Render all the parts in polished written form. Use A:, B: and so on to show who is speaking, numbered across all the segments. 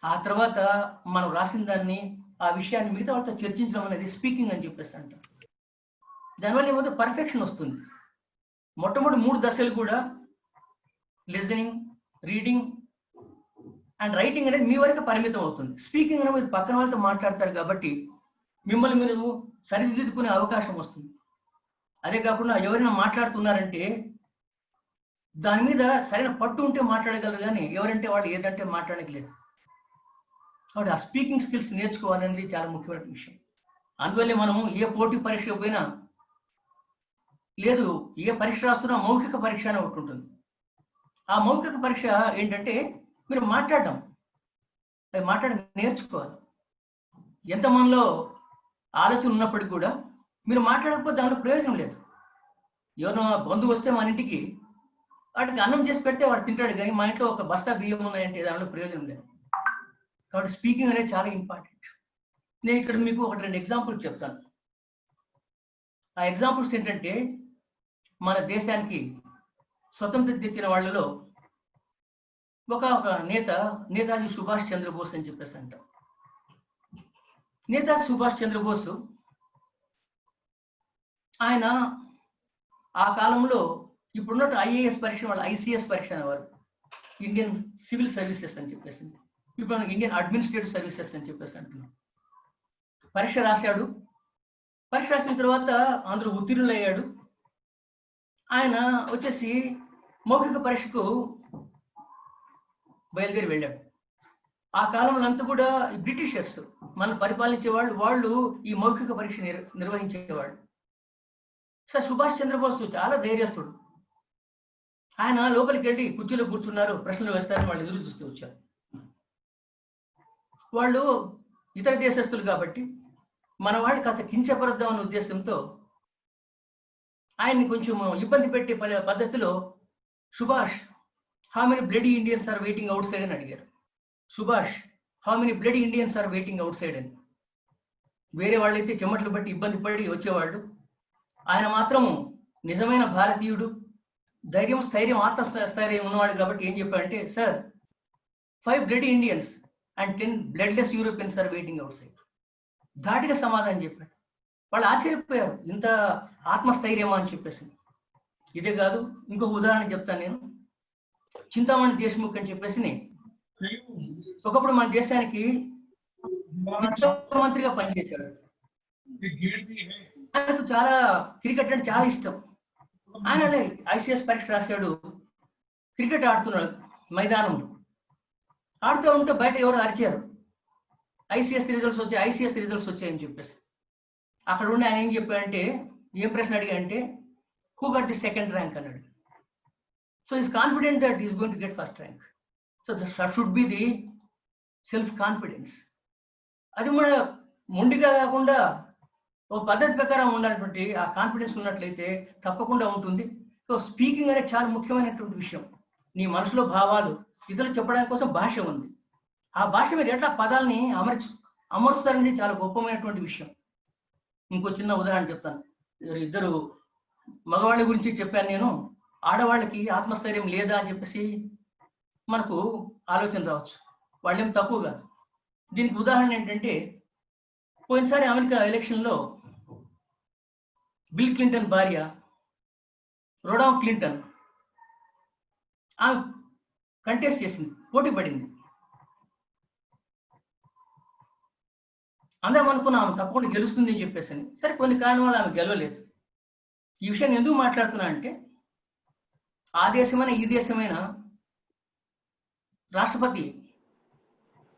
A: ఆ తర్వాత మనం రాసిన దాన్ని ఆ విషయాన్ని మిగతా వాళ్ళతో చర్చించడం అనేది స్పీకింగ్ అని చెప్పేసి అంటాం. దానివల్ల ఏమవుతుంది, పర్ఫెక్షన్ వస్తుంది. మొట్టమొదటి 3 దశలు కూడా లిజనింగ్, రీడింగ్ అండ్ రైటింగ్ అనేది మీ వరకు పరిమితం అవుతుంది. స్పీకింగ్ అనేది మీరు పక్కన వాళ్ళతో మాట్లాడతారు కాబట్టి మిమ్మల్ని మీరు సరిదిద్దుకునే అవకాశం వస్తుంది. అదే కాకుండా ఎవరైనా మాట్లాడుతున్నారంటే దాని మీద సరైన పట్టు ఉంటే మాట్లాడగలరు, కానీ ఎవరంటే వాళ్ళు ఏదంటే మాట్లాడలేదు. కాబట్టి ఆ స్పీకింగ్ స్కిల్స్ నేర్చుకోవాలనేది చాలా ముఖ్యమైన విషయం. అందువల్లే మనము ఏ పోటీ పరీక్ష పోయినా, లేదు ఏ పరీక్ష రాస్తున్నా మౌఖిక పరీక్ష అని ఒకటి ఉంటుంది. ఆ మౌఖిక పరీక్ష ఏంటంటే మీరు మాట్లాడడం, అది మాట్లాడడం నేర్చుకోవాలి. ఎంత మనలో ఆలోచన ఉన్నప్పటికీ కూడా మీరు మాట్లాడకపోతే దానిలో ప్రయోజనం లేదు. ఎవరైనా బంధువు వస్తే మన ఇంటికి వాడికి అన్నం చేసి పెడితే వాడు తింటాడు, కానీ మా ఇంట్లో ఒక బస్తా బియ్యం ఉన్నాయంటే దానిలో ప్రయోజనం లేదు. కాబట్టి స్పీకింగ్ అనేది చాలా ఇంపార్టెంట్. నేను ఇక్కడ మీకు 1-2 ఎగ్జాంపుల్స్ చెప్తాను. ఆ ఎగ్జాంపుల్స్ ఏంటంటే మన దేశానికి స్వతంత్రం తెచ్చిన వాళ్ళలో ఒక నేత నేతాజీ సుభాష్ చంద్రబోస్ అని చెప్పేసి అంటాం. నేతాజీ సుభాష్ చంద్రబోస్ ఆయన ఆ కాలంలో ఇప్పుడున్నట్టు ఐఏఎస్ పరీక్ష వాళ్ళు ఐసీఎస్ పరీక్ష అనేవారు, ఇండియన్ సివిల్ సర్వీసెస్ అని చెప్పేసి. ఇప్పుడు ఇండియన్ అడ్మినిస్ట్రేటివ్ సర్వీసెస్ అని చెప్పేసి అంటున్నాం. పరీక్ష రాశాడు. పరీక్ష రాసిన తర్వాత అందరూ ఉత్తీర్ణులయ్యాడు. ఆయన వచ్చేసి మౌఖిక పరీక్షకు బయలుదేరి వెళ్ళాడు. ఆ కాలంలో అంతా కూడా బ్రిటిషర్స్ మనం పరిపాలించే వాళ్ళు ఈ మౌఖిక పరీక్ష నిర్వహించేవాళ్ళు. సార్ సుభాష్ చంద్రబోస్ చాలా ధైర్యస్తుడు. ఆయన లోపలికి వెళ్ళి కుర్చీలో కూర్చున్నారు, ప్రశ్నలు వేస్తారని వాళ్ళు ఎదురు చూస్తూ వచ్చారు. వాళ్ళు ఇతర దేశస్తులు కాబట్టి మన వాళ్ళు కాస్త కించపరుద్దాం అనే ఉద్దేశంతో ఆయన్ని కొంచెం ఇబ్బంది పెట్టే పద్ధతిలో Subhash, how many bloody Indians are waiting outside అని అడిగారు. Subhash, how many bloody Indians are waiting outside అని. వేరే వాళ్ళైతే చెమటలు బట్టి ఇబ్బంది పడి వచ్చేవాళ్ళు. ఆయన మాత్రం నిజమైన భారతీయుడు, ధైర్యం, స్థైర్యం, ఆత్మస్థైర్యం ఉన్నవాడు కాబట్టి ఏం చెప్పాడంటే, sir 5 bloody Indians and 10 bloodless Europeans are waiting outside. ధాటిగా సమాధానం చెప్పాడు. వాళ్ళు ఆశ్చర్యపోయారు, ఇంత ఆత్మస్థైర్యమా అని చెప్పేసి. ఇదే కాదు, ఇంకొక ఉదాహరణ చెప్తాను నేను. చింతామణి దేశ్ముఖ్ అని చెప్పేసి ఒకప్పుడు మన దేశానికి ముఖ్యమంత్రిగా పనిచేశాడు. ఆయనకు చాలా క్రికెట్ అంటే చాలా ఇష్టం. ఆయన ఐసీఎస్ పరీక్ష రాశాడు. క్రికెట్ ఆడుతున్నాడు మైదానంలో. ఆడుతూ ఉంటే బయట ఎవరు అరిచారు, ఐసీఎస్ రిజల్ట్స్ వచ్చాయని చెప్పేసి. అక్కడ ఉండి ఆయన ఏం చెప్పాడంటే, ఏం ప్రశ్న అడిగాడంటే, who got the second rank అన్నాడు. So is confident that is going to get first rank. So that should be the self confidence. అది మన మొండిగా కాకుండా ఒక పద్ధతి ప్రకారం ఉండాలన్నటువంటి ఆ కాన్ఫిడెన్స్ ఉన్నట్లయితే తప్పకుండా ఉంటుంది. సో స్పీకింగ్ అనేది చాలా ముఖ్యమైనటువంటి విషయం. నీ మనసులో భావాలు ఇతరులు చెప్పడానికి కోసం భాష ఉంది. ఆ భాష మీరు ఎట్లా పదాలని అమరుస్తారనేది చాలా గొప్పమైనటువంటి విషయం. ఇంకో చిన్న ఉదాహరణ చెప్తాను. ఇద్దరు మగవాళ్ళ గురించి చెప్పాను నేను. ఆడవాళ్ళకి ఆత్మస్థైర్యం లేదా అని చెప్పేసి మనకు ఆలోచన రావచ్చు. వాళ్ళేం తక్కువ కాదు. దీనికి ఉదాహరణ ఏంటంటే, పోయినసారి అమెరికా ఎలక్షన్లో బిల్ క్లింటన్ భార్య రొడామ్ క్లింటన్ ఆమె కంటెస్ట్ చేసింది, పోటీ పడింది. అందరం అనుకున్నాం ఆమె తప్పకుండా గెలుస్తుంది అని చెప్పేసి. సరే, కొన్ని కారణాల వల్ల ఆమె గెలవలేదు. ఈ విషయాన్ని ఎందుకు మాట్లాడుతున్నా అంటే, ఆ దేశమైన ఈ దేశమైన రాష్ట్రపతి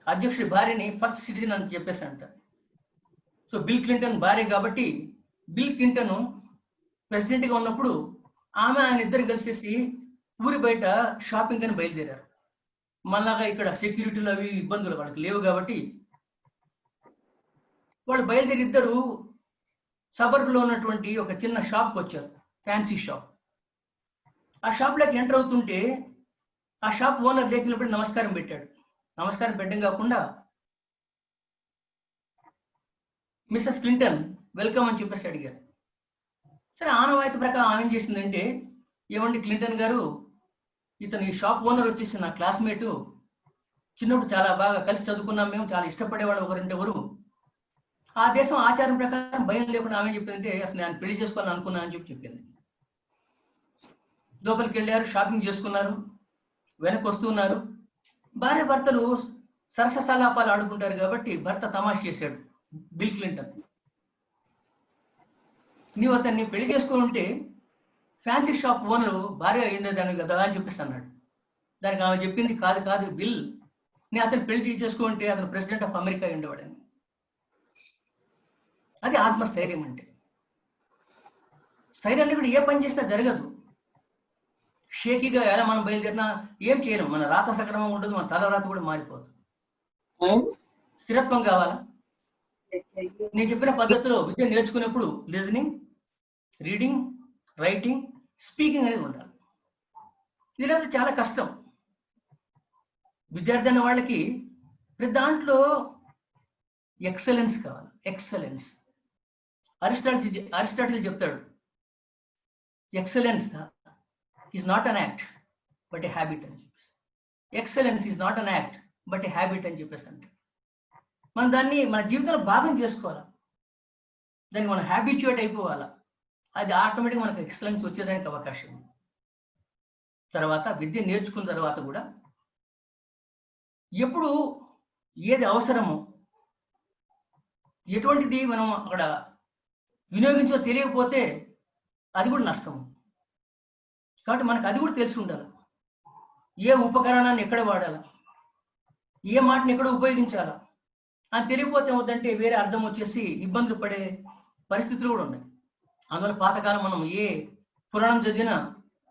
A: అధ్యక్షుడి భార్యని ఫస్ట్ సిటిజన్ అని చెప్పేసి అంటారు. సో బిల్ క్లింటన్ భార్య కాబట్టి బిల్ క్లింటన్ ప్రెసిడెంట్గా ఉన్నప్పుడు ఆమె ఆయన ఇద్దరు కలిసేసి ఊరి బయట షాపింగ్ అని బయలుదేరారు. మళ్ళాగా ఇక్కడ సెక్యూరిటీలు అవి ఇబ్బందులు వాళ్ళకి లేవు కాబట్టి వాళ్ళు బయలుదేరి ఇద్దరు సబర్బ్లో ఉన్నటువంటి ఒక చిన్న షాప్కి వచ్చారు, ఫ్యాన్సీ షాప్. ఆ షాప్లోకి ఎంటర్ అవుతుంటే ఆ షాప్ ఓనర్ లేచినప్పుడు నమస్కారం పెట్టాడు. నమస్కారం పెట్టడం కాకుండా మిస్సెస్ క్లింటన్ వెల్కమ్ అని చెప్పేసి అడిగారు. సరే, ఆనవాయితీ ప్రకారం ఆమె ఏం చేసిందంటే, ఏమండి క్లింటన్ గారు, ఇతను ఈ షాప్ ఓనర్ వచ్చేసి నా క్లాస్మేటు, చిన్నప్పుడు చాలా బాగా కలిసి చదువుకున్నాం, మేము చాలా ఇష్టపడేవాళ్ళం ఒకరింటి ఎవరు. ఆ దేశం ఆచారం ప్రకారం భయం లేకుండా ఆమె చెప్పిందంటే అసలు నేను పెళ్లి చేసుకోవాలని అనుకున్నాను అని చెప్పింది. లోపలికి వెళ్ళారు, షాపింగ్ చేసుకున్నారు, వెనక్కి వస్తున్నారు. భార్య భర్తలు సరసలాపాలు ఆడుకుంటారు కాబట్టి భర్త తమాషా చేశాడు బిల్ క్లింటన్. నీవు అతన్ని పెళ్లి చేసుకుని ఉంటే ఫ్యాన్సీ షాప్ ఓనరు భార్య అయ్యిండేదాన్ని కదా అని చెప్పేసి అన్నాడు. దానికి ఆమె చెప్పింది, కాదు కాదు బిల్, నేను అతను పెళ్లి చేసుకుంటే అతను ప్రెసిడెంట్ ఆఫ్ అమెరికా ఉండేవాడని. అది ఆత్మస్థైర్యం అంటే. స్థైర్యం అంటే కూడా ఏ పని చేసినా జరగదు. షేకీగా ఎలా మనం బయలుదేరినా ఏం చేయను, మన రాత సక్రమం ఉండదు, మన తల రాత కూడా మారిపోదు. స్థిరత్వం కావాలా? నేను చెప్పిన పద్ధతిలో విద్య నేర్చుకున్నప్పుడు లిజనింగ్, రీడింగ్, రైటింగ్, స్పీకింగ్ అనేది ఉండాలి. ఇది చాలా కష్టం. విద్యార్థి అనే వాళ్ళకి ప్రతి దాంట్లో ఎక్సలెన్స్ కావాలి. ఎక్సలెన్స్. అరిస్టాటిల్ చెప్తాడు, excellence is not an act but a habit అని చెప్పేసి. Excellence is not an act but a habit అని చెప్పేసి అంటే మనం దాన్ని మన జీవితంలో భాగం చేసుకోవాలా, దాన్ని మనం హ్యాబిచ్యుయేట్ అయిపోవాలా. అది ఆటోమేటిక్గా మనకు ఎక్సలెన్స్ వచ్చేదానికి అవకాశం ఉంది. తర్వాత విద్య నేర్చుకున్న తర్వాత కూడా ఎప్పుడు ఏది అవసరమో, ఎటువంటిది మనం అక్కడ వినియోగించో తెలియకపోతే అది కూడా నష్టము. కాబట్టి మనకు అది కూడా తెలిసి ఉండాలి. ఏ ఉపకరణాన్ని ఎక్కడ వాడాలా, ఏ మాటని ఎక్కడ ఉపయోగించాలా అని తెలియకపోతే ఏమవుతుందంటే వేరే అర్థం వచ్చేసి ఇబ్బందులు పడే పరిస్థితులు కూడా ఉన్నాయి. అందువల్ల పాతకాలం మనం ఏ పురాణం చదివినా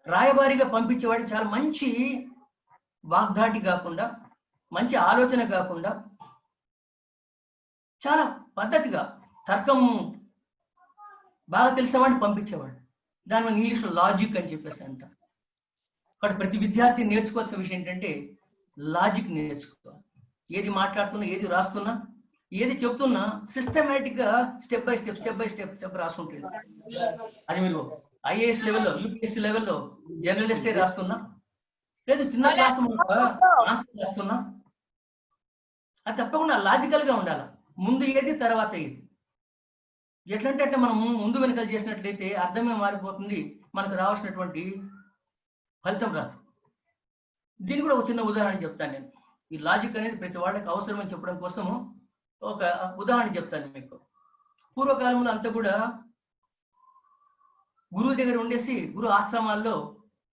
A: రాయబారిగా పంపించేవాడికి చాలా మంచి వాగ్దాటి కాకుండా, మంచి ఆలోచన కాకుండా, చాలా పద్ధతిగా తర్కం బాగా తెలిసిన వాడిని పంపించేవాడు. దాని మన ఇంగ్లీష్లో లాజిక్ అని చెప్పేసి అంటారు. కాబట్టి ప్రతి విద్యార్థి నేర్చుకోవాల్సిన విషయం ఏంటంటే లాజిక్ నేర్చుకోవాలి. ఏది మాట్లాడుతున్నా, ఏది రాస్తున్నా, ఏది చెప్తున్నా సిస్టమేటిక్ గా స్టెప్ బై స్టెప్ రాసుకుంటుంది. అది మీరు ఐఏఎస్ లెవెల్లో, యూపీఎస్సీ లెవెల్లో జనరల్ ఎస్ఏ రాస్తున్నా, లేదు చిన్న క్లాస్ ఆన్సర్ రాస్తున్నా, అది తప్పకుండా లాజికల్ గా ఉండాలి. ముందు ఏది తర్వాత ఏది. ఎట్లంటే అంటే మనం ముందు వెనకాల చేసినట్లయితే అర్థమే మారిపోతుంది, మనకు రావాల్సినటువంటి ఫలితం రాదు. దీని కూడా ఒక చిన్న ఉదాహరణ చెప్తాను నేను. ఈ లాజిక్ అనేది ప్రతి వాళ్ళకి అవసరం అని చెప్పడం కోసము ఒక ఉదాహరణ చెప్తాను మీకు. పూర్వకాలంలో అంతా కూడా గురువు దగ్గర ఉండేసి గురు ఆశ్రమాల్లో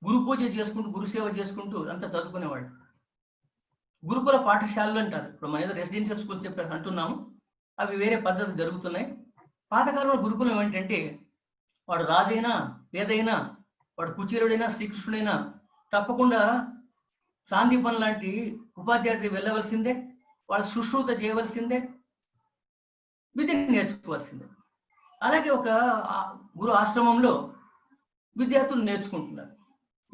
A: గురు పూజ చేసుకుంటూ, గురు సేవ చేసుకుంటూ అంతా చదువుకునేవాళ్ళు. గురుకుల పాఠశాలలు అంటారు. ఇప్పుడు మన ఏదో రెసిడెన్షియల్ స్కూల్ చెప్పేసి అంటున్నాము, అవి వేరే పద్ధతులు జరుగుతున్నాయి. పాతకాలంలో గురుకులం ఏంటంటే వాడు రాజైనా, పేదైనా, వాడు కుచేరుడైనా, శ్రీకృష్ణుడైనా తప్పకుండా సాందీపన్ లాంటి ఉపాధ్యాయుడికి వెళ్ళవలసిందే, వాళ్ళు శుశ్రూత చేయవలసిందే, విద్యను నేర్చుకోవాల్సిందే. అలాగే ఒక గురు ఆశ్రమంలో విద్యార్థులు నేర్చుకుంటున్నారు.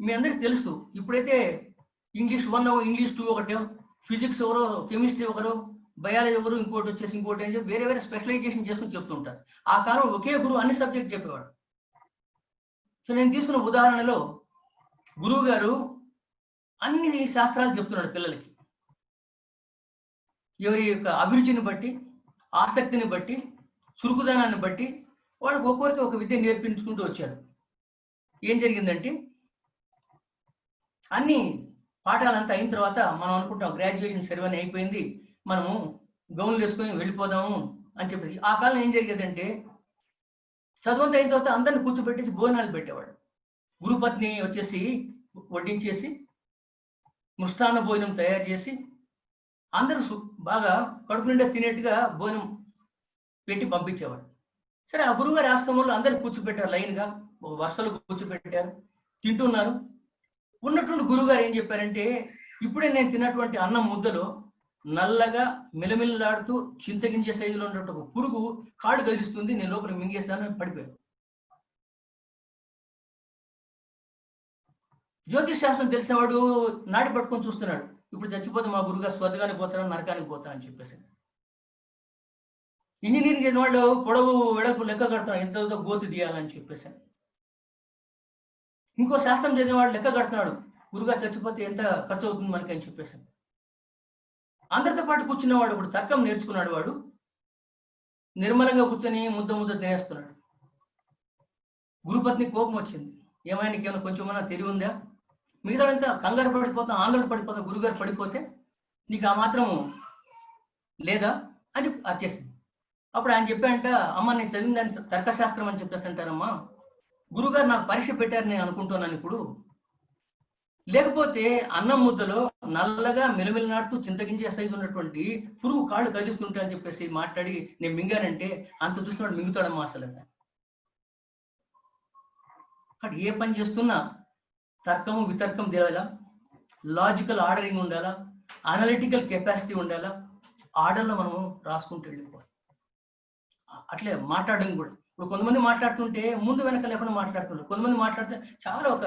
A: మీ అందరికీ తెలుసు, ఇప్పుడైతే ఇంగ్లీష్ 1, ఇంగ్లీష్ 2 ఒకటో, ఫిజిక్స్ ఒకరో, కెమిస్ట్రీ ఒకరో, బయాలజీ ఒకరు, ఇంకోటి వచ్చేసి ఇంకోటి అని చెప్పి వేరే వేరే స్పెషలైజేషన్ చేసుకుని చెప్తుంటారు. ఆ కాలం ఒకే గురువు అన్ని సబ్జెక్ట్ చెప్పేవాడు. సో నేను తీసుకున్న ఉదాహరణలో గురువు గారు అన్ని శాస్త్రాలు చెప్తున్నాడు పిల్లలకి. ఎవరి యొక్క అభిరుచిని బట్టి, ఆసక్తిని బట్టి, చురుకుదనాన్ని బట్టి వాళ్ళకి ఒక్కొక్కరికి ఒక విద్య నేర్పించుకుంటూ వచ్చాడు. ఏం జరిగిందంటే అన్ని పాఠాలంతా అయిన తర్వాత మనం అనుకుంటాం గ్రాడ్యుయేషన్ సెరమనీ అయిపోయింది, మనము గౌన్లు వేసుకొని వెళ్ళిపోదాము అని చెప్పి. ఆ కాలం ఏం జరిగేదంటే చదువంతా అయిన తర్వాత అందరిని కూర్చోబెట్టేసి భోజనాలు పెట్టేవాడు. గురుపత్ని వచ్చేసి వడ్డించేసి ముష్టాన్న భోజనం తయారు చేసి అందరూ బాగా కడుపు నిండా తినేట్టుగా భోజనం పెట్టి పంపించేవాడు. సరే, ఆ గురువుగారి ఆశ్రమంలో అందరిని కూర్చోబెట్టారు, లైన్గా వరుసలు కూర్చోబెట్టారు, తింటున్నారు. ఉన్నటువంటి గురువుగారు ఏం చెప్పారంటే, ఇప్పుడే నేను తిన్నటువంటి అన్నం ముద్దలో నల్లగా మిలమిల్లాడుతూ చింతగింజ సైజులో ఉన్నటువంటి ఒక పురుగు కాడు గదిస్తుంది, నేను లోపల మింగేస్తాను, పడిపోయాను. జ్యోతిష్ శాస్త్రం తెలిసిన వాడు నాటి పట్టుకొని చూస్తున్నాడు, ఇప్పుడు చచ్చిపోతే మా గురుగారు స్వర్గానికి పోతాను, నరకానికి పోతాను అని చెప్పేసి. ఇంజనీరింగ్ చేసిన వాళ్ళు పొడవు వెడల్పు లెక్క కడుతున్నాడు, ఎంత గోతు తీయాలని చెప్పేసి. ఇంకో శాస్త్రం చదివిన వాడు లెక్క కడుతున్నాడు, గురుగారు చచ్చిపోతే ఎంత ఖర్చు అవుతుంది మనకి అని చెప్పేసి. అందరితో పాటు కూర్చున్నవాడు ఇప్పుడు తర్కం నేర్చుకున్నాడు, వాడు నిర్మలంగా కూర్చొని ముద్ద తినేస్తున్నాడు. గురుపత్ని కోపం వచ్చింది, ఏమైనా నీకేమైనా కొంచెమన్నా తెలివి ఉందా, మిగతా అంతా కంగారు పడిపోతాం, ఆందోళన పడిపోతాం, గురుగారు పడిపోతే నీకు ఆ మాత్రం లేదా అని చెప్పి వచ్చేసింది. అప్పుడు ఆయన చెప్పాడంట, అమ్మ నేను చదివిన దాన్ని తర్కశాస్త్రం అని చెప్పేసి అంటారమ్మా, గురుగారు నాకు పరీక్ష పెట్టారు నేను అనుకుంటున్నాను ఇప్పుడు, లేకపోతే అన్నం ముద్దలో నల్లగా మెలుమెలునాడుతూ చింతగింజే సైజు ఉన్నటువంటి పురుగు కాళ్ళు కదిలిస్తుంటా అని చెప్పేసి మాట్లాడి నేను మింగానంటే అంత చూసినవాడు మింగుతాడమ్మా అసలు. అక్కడ ఏ పని చేస్తున్నా తర్కము వితర్కం తేవాలా, లాజికల్ ఆర్డరింగ్ ఉండాలా, అనలిటికల్ కెపాసిటీ ఉండాలా, ఆర్డర్లో మనము రాసుకుంటూ వెళ్ళిపోవాలి. అట్లే మాట్లాడడం కూడా, ఇప్పుడు కొంతమంది మాట్లాడుతుంటే ముందు వెనక లేకుండా మాట్లాడుతుంటారు, కొంతమంది మాట్లాడితే చాలా ఒక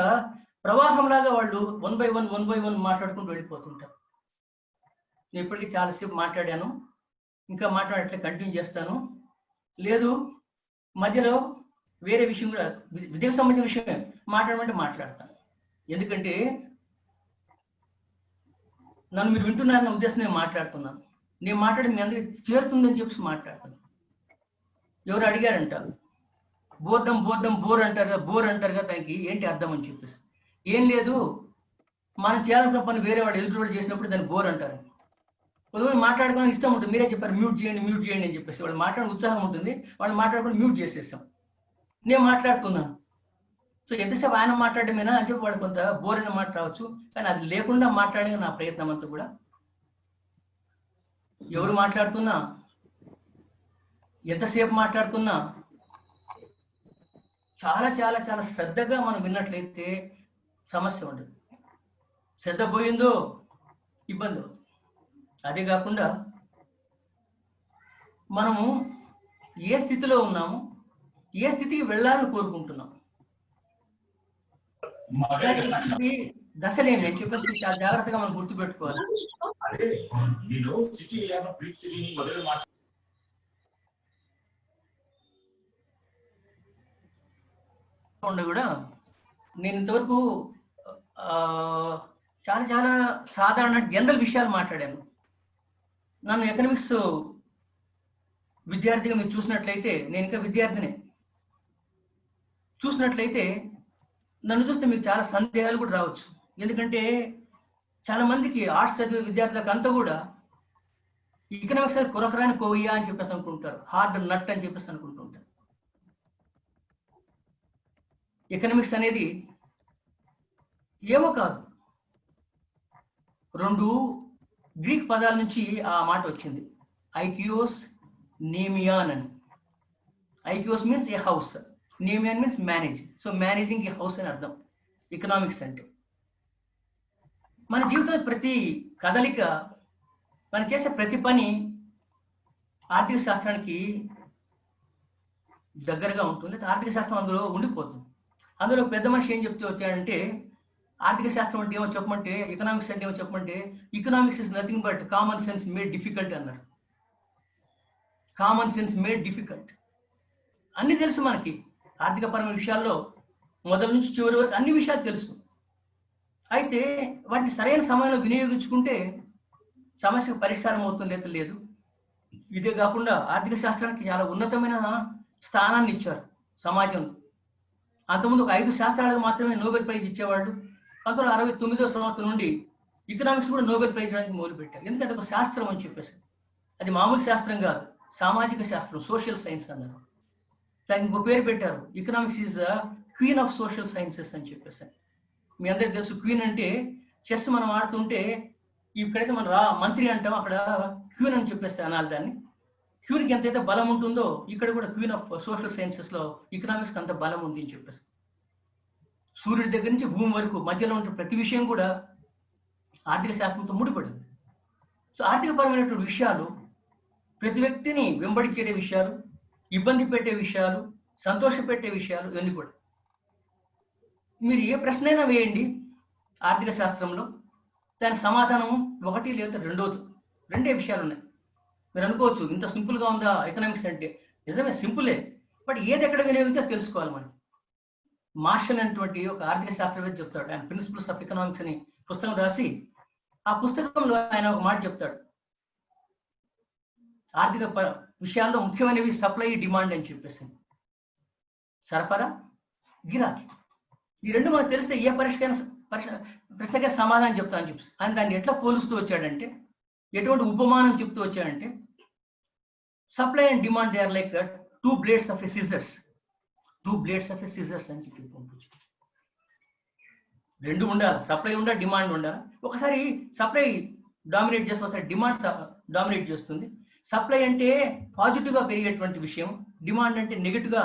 A: ప్రవాహంలాగా వాళ్ళు 1 by 1 మాట్లాడుకుంటూ వెళ్ళిపోతుంటారు. నేను ఇప్పటికీ చాలాసేపు మాట్లాడాను, ఇంకా మాట్లాడట్లే కంటిన్యూ చేస్తాను. లేదు మధ్యలో వేరే విషయం కూడా, విద్యకు సంబంధించిన విషయమే మాట్లాడమంటే మాట్లాడతాను. ఎందుకంటే నన్ను మీరు వింటున్నారన్న ఉద్దేశం నేను మాట్లాడుతున్నాను. నేను మాట్లాడి మీ అందరికి చేరుతుందని చెప్పేసి మాట్లాడతాను. ఎవరు అడిగారంట, బోర్ అంటారు కదా, దానికి ఏంటి అర్థం అని చెప్పేసి. ఏం లేదు, మనం చేయాల్సిన పని వేరే వాడు ఎదుటి చేసినప్పుడు దాన్ని బోర్ అంటారు. కొంతమంది మాట్లాడుకోవడం ఇష్టం ఉంటుంది, మీరే చెప్పారు మ్యూట్ చేయండి అని చెప్పేసి, వాళ్ళు మాట్లాడే ఉత్సాహం ఉంటుంది, వాళ్ళు మాట్లాడుకుని మ్యూట్ చేసేస్తాం. నేను మాట్లాడుతున్నాను, సో ఎంతసేపు ఆయన మాట్లాడమేనా అని చెప్పి వాళ్ళు కొంత బోర్ అయిన మాట రావచ్చు, కానీ అది లేకుండా మాట్లాడే నా ప్రయత్నం అంతా కూడా. ఎవరు మాట్లాడుతున్నా, ఎంతసేపు మాట్లాడుతున్నా చాలా చాలా చాలా శ్రద్ధగా మనం విన్నట్లయితే సమస్య ఉండదు. శ్రద్ధ పోయిందో ఇబ్బంది అవుతుంది. అదే కాకుండా మనము ఏ స్థితిలో ఉన్నాము, ఏ స్థితికి వెళ్ళాలని కోరుకుంటున్నాం, దశలేమి అని చెప్పేసి చాలా జాగ్రత్తగా మనం గుర్తుపెట్టుకోవాలి. కూడా నేను ఇంతవరకు చాలా చాలా సాధారణ జనరల్ విషయాలు మాట్లాడాను. నన్ను ఎకనామిక్స్ విద్యార్థిగా మీరు చూసినట్లయితే, నేను ఇంకా విద్యార్థినే, చూసినట్లయితే నన్ను చూస్తే మీకు చాలా సందేహాలు కూడా రావచ్చు. ఎందుకంటే చాలా మందికి ఆర్ట్స్ చదివే విద్యార్థులకు అంతా కూడా ఎకనామిక్స్ కొరకరాని కోయ్యా అని చెప్పేసి అనుకుంటారు, హార్డ్ నట్ అని చెప్పేసి అనుకుంటుంటారు. ఎకనామిక్స్ అనేది ఏమో కాదు, 2 గ్రీక్ పదాల నుంచి ఆ మాట వచ్చింది, ఐకియోస్ నేమియాన్ అని. ఐకియోస్ మీన్స్ ఏ హౌస్, నేమియాన్ means manage. So managing a house అని అర్థం ఎకనామిక్స్ అంటే. మన జీవితంలో ప్రతి కదలిక, మనం చేసే ప్రతి పని ఆర్థిక శాస్త్రానికి దగ్గరగా ఉంటుంది. ఆర్థిక శాస్త్రం అందులో ఉండిపోతుంది. అందులో పెద్ద మనిషి ఏం చెప్తూ వచ్చాడంటే, ఆర్థిక శాస్త్రం అంటే ఏమో చెప్పమంటే, ఎకనామిక్స్ అంటే ఏమో చెప్పమంటే, economics is nothing but common sense made difficult అన్నారు. Common sense made difficult. అన్ని తెలుసు మనకి, ఆర్థిక పరమైన విషయాల్లో మొదటి నుంచి చివరి వరకు అన్ని విషయాలు తెలుసు. అయితే వాటిని సరైన సమయంలో వినియోగించుకుంటే సమస్యకు పరిష్కారం అవుతుంది లేదు. ఇదే కాకుండా ఆర్థిక శాస్త్రానికి చాలా ఉన్నతమైన స్థానాన్ని ఇచ్చారు సమాజంలో. అంతకుముందు ఒక 5 శాస్త్రాలకు మాత్రమే నోబెల్ ప్రైజ్ ఇచ్చేవాళ్ళు. 1969వ సంవత్సరం నుండి ఎకనామిక్స్ కూడా నోబెల్ ప్రైజ్ ఇవ్వడానికి మొదలుపెట్టారు. ఎందుకంటే ఒక శాస్త్రం అని చెప్పేసి, అది మామూలు శాస్త్రం కాదు, సామాజిక శాస్త్రం, సోషల్ సైన్స్ అన్నారు. దానికి ఇంకో పేరు పెట్టారు, economics is the queen of social sciences అని చెప్పేసి. మీ అందరికి తెలుసు, క్వీన్ అంటే చెస్ మనం ఆడుతుంటే ఇక్కడైతే మనం మంత్రి అంటాం, అక్కడ క్వీన్ అని చెప్పేస్తే అనాలి దాన్ని. క్వీన్కి ఎంతైతే బలం ఉంటుందో ఇక్కడ కూడా క్వీన్ ఆఫ్ సోషల్ సైన్సెస్ లో ఎకనామిక్స్ అంత బలం ఉంది అని చెప్పేసి. సూర్యుడి దగ్గర నుంచి భూమి వరకు మధ్యలో ఉంటున్న ప్రతి విషయం కూడా ఆర్థిక శాస్త్రంతో ముడిపడింది. సో ఆర్థికపరమైనటువంటి విషయాలు ప్రతి వ్యక్తిని వెంబడించే విషయాలు, ఇబ్బంది పెట్టే విషయాలు, సంతోష పెట్టే విషయాలు, ఇవన్నీ కూడా. మీరు ఏ ప్రశ్న అయినా వేయండి ఆర్థిక శాస్త్రంలో, దాని సమాధానం 1 లేదా 2 విషయాలు ఉన్నాయి. మీరు అనుకోవచ్చు ఇంత సింపుల్ గా ఉందా ఎకనామిక్స్ అంటే. నిజమే, సింపులే, బట్ ఏది ఎక్కడ వినియోగించో తెలుసుకోవాలి మనం. మార్షల్ అనేటువంటి ఒక ఆర్థిక శాస్త్రవేత్త చెప్తాడు, ఆయన ప్రిన్సిపల్స్ ఆఫ్ ఎకనామిక్స్ అని పుస్తకం రాసి, ఆ పుస్తకంలో ఆయన ఒక మాట చెప్తాడు, ఆర్థిక విషయాల్లో ముఖ్యమైనవి సప్లై, డిమాండ్ అని చెప్పేసి. సరఫరా, గిరాకీ. ఈ రెండు మనకు తెలిస్తే ఏ ప్రశ్నకే సమాధానం చెప్తానని చెప్పి ఆయన దాన్ని ఎట్లా పోలుస్తూ వచ్చాడంటే, ఎటువంటి ఉపమానం చెప్తూ వచ్చాడంటే, supply and demand they are like 2 blades of a scissors. 2 blades of a scissors అని చెప్పి పంపించు. రెండు ఉండాలి, సప్లై ఉండాలి, డిమాండ్ ఉండాలి. ఒకసారి సప్లై డామినేట్ చేస్తే ఒకసారి డిమాండ్ డామినేట్ చేస్తుంది. సప్లై అంటే పాజిటివ్గా పెరిగేటువంటి విషయం, డిమాండ్ అంటే నెగిటివ్గా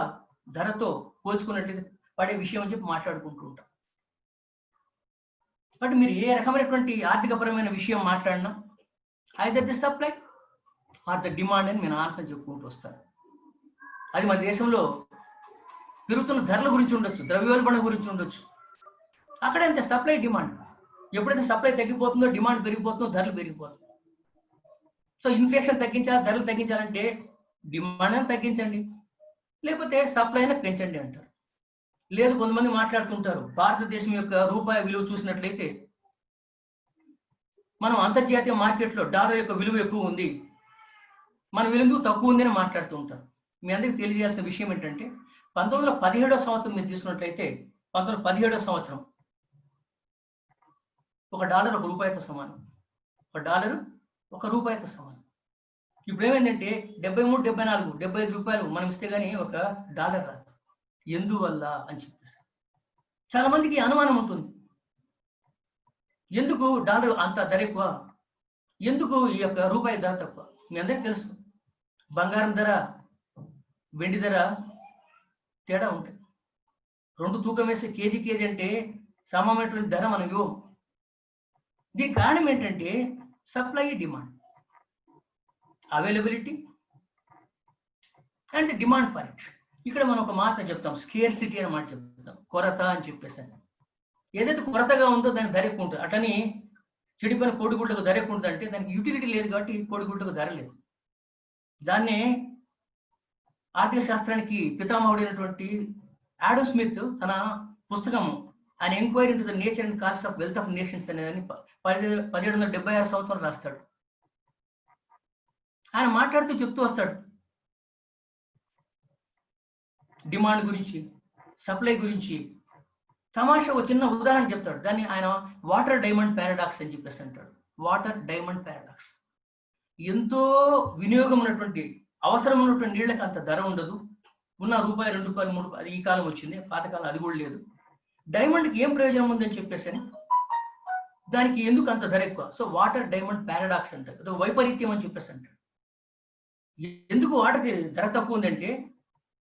A: ధరతో పోల్చుకున్నట్లయితే పడే విషయం అని చెప్పి మాట్లాడుకుంటూ ఉంటాం. బట్ మీరు ఏ రకమైనటువంటి ఆర్థికపరమైన విషయం మాట్లాడినా either the supply or the demand అని నేను ఆన్సర్ చెప్పుకుంటూ వస్తాను. అది మన దేశంలో పెరుగుతున్న ధరల గురించి ఉండొచ్చు, ద్రవ్యోల్బణం గురించి ఉండొచ్చు. అక్కడ అంతే సప్లై, డిమాండ్. ఎప్పుడైతే సప్లై తగ్గిపోతుందో డిమాండ్ పెరిగిపోతుందో ధరలు పెరిగిపోతుంది. సో ఇన్ఫ్లేషన్ తగ్గించాలి, ధరలు తగ్గించాలంటే డిమాండ్ అని తగ్గించండి, లేకపోతే సప్లై అయినా పెంచండి అంటారు. లేదు, కొంతమంది మాట్లాడుతుంటారు భారతదేశం యొక్క రూపాయి విలువ చూసినట్లయితే మనం అంతర్జాతీయ మార్కెట్లో డాలర్ యొక్క విలువ ఎక్కువ ఉంది, మన విలువ తక్కువ ఉంది అని మాట్లాడుతూ ఉంటారు. మీ అందరికీ తెలియజేయాల్సిన విషయం ఏంటంటే 1917వ సంవత్సరం మీరు తీసుకున్నట్లయితే 1917వ సంవత్సరం ఒక డాలర్ ఒక రూపాయితో సమానం. ఒక డాలర్ ఒక రూపాయితో సమానం. ఇప్పుడు ఏమైందంటే 73, 74, 75 రూపాయలు మనం ఇస్తే గానీ ఒక డాలర్ రాదు. ఎందువల్ల అని చెప్పేసి చాలా మందికి అనుమానం ఉంటుంది. ఎందుకు డాలర్ అంత ధర ఎక్కువ, ఎందుకు ఈ యొక్క రూపాయి ధర తక్కువ? మీ అందరికీ తెలుసు, బంగారం ధర, వెండి ధర తేడా ఉంటాయి. రెండు తూకం వేసే కేజీ అంటే సమానమైనటువంటి ధర మనం ఇవ్వం. దీనికి కారణం ఏంటంటే supply, demand, availability and demand for it. ఇక్కడ మనం ఒక మాట చెప్తాం, స్కేర్సిటీ అనే మాట చెప్తాం, కొరత అని చెప్పేస్తాను. ఏదైతే కొరతగా ఉందో దానికి ధర ఎక్కువ ఉంటుంది. అటని చెడిపోయిన కోడిగుడ్లకు ధర ఎక్కువ ఉంటుంది అంటే దానికి యూటిలిటీ లేదు కాబట్టి కోడిగుడ్లకు ధర లేదు. దాన్నే ఆర్థిక శాస్త్రానికి పితామహుడైనటువంటి ఆడమ్ స్మిత్ తన పుస్తకం ఆయన enquiry into the nature and cost of wealth of nations అనేదాన్ని 1776 సంవత్సరం రాస్తాడు. ఆయన మాట్లాడుతూ చెప్తూ వస్తాడు డిమాండ్ గురించి, సప్లై గురించి. తమాషా ఒక చిన్న ఉదాహరణ చెప్తాడు. దాన్ని ఆయన వాటర్ డైమండ్ పారాడాక్స్ అని చెప్పేసి అంటాడు. Water diamond paradox. ఎంతో వినియోగం ఉన్నటువంటి, అవసరం ఉన్నటువంటి నీళ్ళకి అంత ధర ఉండదు. ఉన్న రూపాయి, 2 రూపాయలు, 3 రూపాయలు, ఈ కాలం వచ్చింది, పాతకాలం అది కూడా లేదు. డైమండ్కి ఏం ప్రయోజనం ఉందని చెప్పేసి దానికి ఎందుకు అంత ధర ఎక్కువ? సో వాటర్ డైమండ్ పారాడాక్స్ అంటారు, అదో వైపరీత్యం అని చెప్పేసి అంటారు. ఎందుకు వాటర్కి ధర తక్కువ ఉందంటే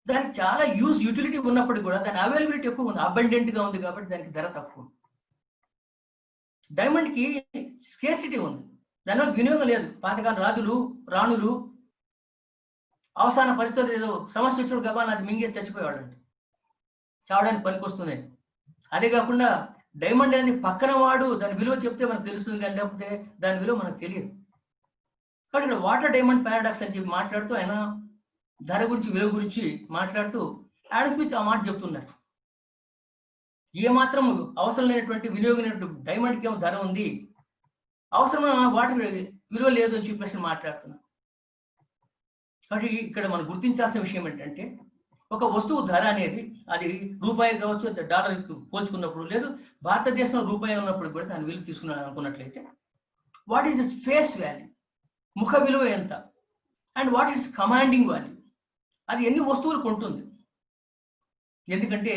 A: దానికి చాలా యూటిలిటీ ఉన్నప్పటికీ కూడా దాని అవైలబిలిటీ ఎక్కువ ఉంది, అబండెంట్ గా ఉంది కాబట్టి దానికి ధర తక్కువ. డైమండ్ కి స్కేర్సిటీ ఉంది, దానివల్ల వినియోగం లేదు. పాతకాల రాజులు, రాణులు అవసాన పరిస్థితులు ఏదో సమస్య వచ్చినప్పుడు గబాన్ని అది మింగేసి చచ్చిపోయేవాళ్ళండి, చావడానికి పనికొస్తుంది. అదే కాకుండా డైమండ్ అనేది పక్కన వాడు దాని విలువ చెప్తే మనకు తెలుస్తుంది, కానీ లేకపోతే దాని విలువ మనకు తెలియదు. కాబట్టి ఇక్కడ వాటర్ డైమండ్ పారాడాక్స్ అని చెప్పి మాట్లాడుతూ ఆయన ధర గురించి, విలువ గురించి మాట్లాడుతూ ఆడమ్ స్మిత్ ఆ మాట చెప్తున్నారు. ఏమాత్రం అవసరం లేనటువంటి వినియోగమైనటువంటి డైమండ్కి ఏమో ధర ఉంది, అవసరమైన వాటర్ విలువ లేదు అని చెప్పేసి మాట్లాడుతున్నారు. కాబట్టి ఇక్కడ మనం గుర్తించాల్సిన విషయం ఏంటంటే ఒక వస్తువు ధర అనేది అది రూపాయి కావచ్చు, డాలర్కి పోల్చుకున్నప్పుడు, లేదు భారతదేశంలో రూపాయి ఉన్నప్పుడు కూడా దాని విలువ తీసుకున్నాను అనుకున్నట్లయితే what is its face value, ముఖ విలువ ఎంత, and what is commanding value, అది ఎన్ని వస్తువులు కొంటుంది. ఎందుకంటే